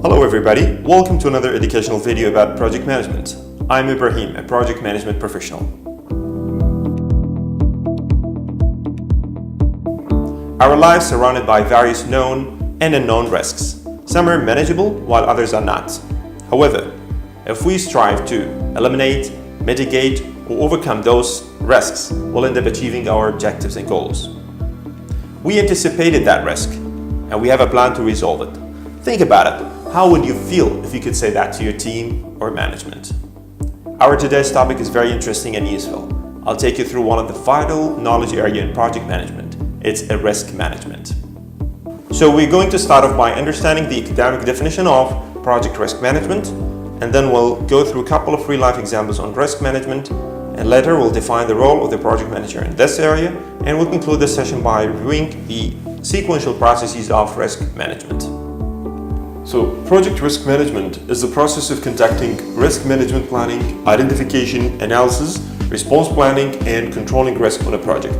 Hello everybody, welcome to another educational video about project management. I'm Ibrahim, a project management professional. Our lives are surrounded by various known and unknown risks. Some are manageable while others are not. However, if we strive to eliminate, mitigate, or overcome those risks, we'll end up achieving our objectives and goals. We anticipated that risk, and we have a plan to resolve it. Think about it. How would you feel if you could say that to your team or management? Our today's topic is very interesting and useful. I'll take you through one of the vital knowledge area in project management. It's a risk management. So we're going to start off by understanding the academic definition of project risk management, and then we'll go through a couple of real-life examples on risk management, and later we'll define the role of the project manager in this area, and we'll conclude this session by reviewing the sequential processes of risk management. So, project risk management is the process of conducting risk management planning, identification, analysis, response planning, and controlling risk on a project.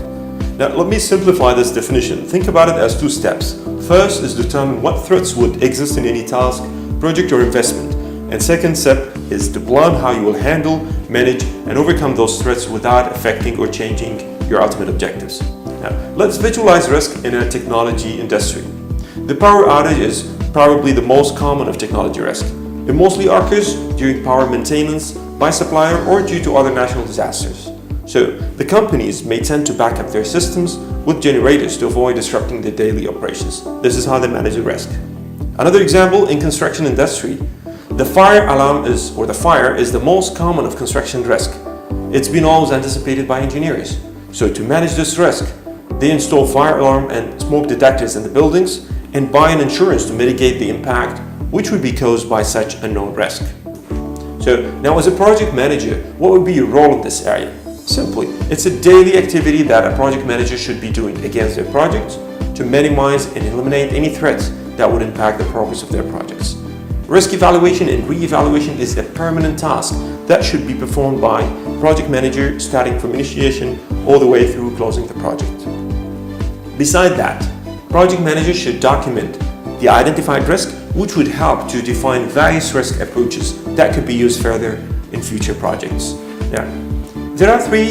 Now, let me simplify this definition. Think about it as two steps. First is determine what threats would exist in any task, project, or investment. And second step is to plan how you will handle, manage, and overcome those threats without affecting or changing your ultimate objectives. Now, let's visualize risk in a technology industry. The power outage is probably the most common of technology risk. It mostly occurs during power maintenance by supplier or due to other natural disasters. So the companies may tend to back up their systems with generators to avoid disrupting their daily operations. This is how they manage the risk. Another example in construction industry, the fire is the most common of construction risk. It's been always anticipated by engineers. So to manage this risk, they install fire alarm and smoke detectors in the buildings and buy an insurance to mitigate the impact which would be caused by such unknown risk. So now as a project manager, what would be your role in this area? Simply, it's a daily activity that a project manager should be doing against their projects to minimize and eliminate any threats that would impact the progress of their projects. Risk evaluation and re-evaluation is a permanent task that should be performed by project manager starting from initiation all the way through closing the project. Beside that, project managers should document the identified risk, which would help to define various risk approaches that could be used further in future projects. Now, there are three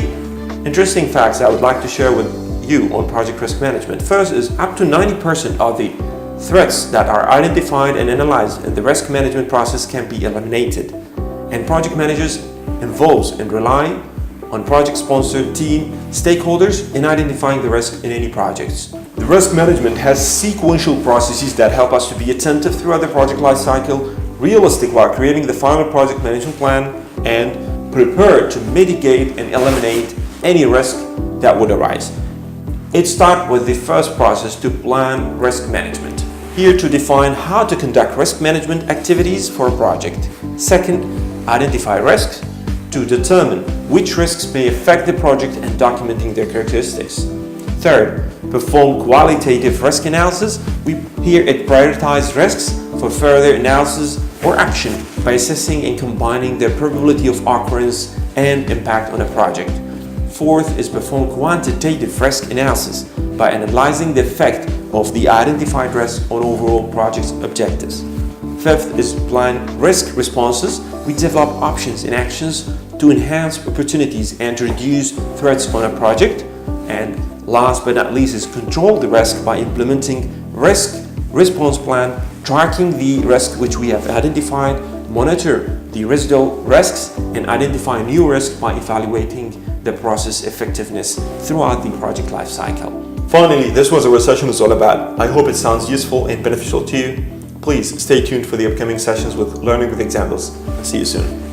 interesting facts I would like to share with you on project risk management. First is up to 90% of the threats that are identified and analyzed in the risk management process can be eliminated, and project managers involved and rely on project sponsor, team, stakeholders in identifying the risk in any projects. The risk management has sequential processes that help us to be attentive throughout the project life cycle, realistic while creating the final project management plan, and prepared to mitigate and eliminate any risk that would arise. It starts with the first process to plan risk management. Here to define how to conduct risk management activities for a project. Second, identify risks to determine which risks may affect the project and documenting their characteristics. Third, perform qualitative risk analysis. Here it prioritizes risks for further analysis or action by assessing and combining their probability of occurrence and impact on a project. Fourth is perform quantitative risk analysis by analyzing the effect of the identified risk on overall project objectives. Fifth is plan risk responses. We develop options and actions to enhance opportunities and to reduce threats on a project. And last but not least is control the risk by implementing risk response plan, tracking the risk which we have identified, monitor the residual risks, and identify new risks by evaluating the process effectiveness throughout the project life cycle. Finally, this was what our session is all about. I hope it sounds useful and beneficial to you. Please stay tuned for the upcoming sessions with Learning with Examples. See you soon.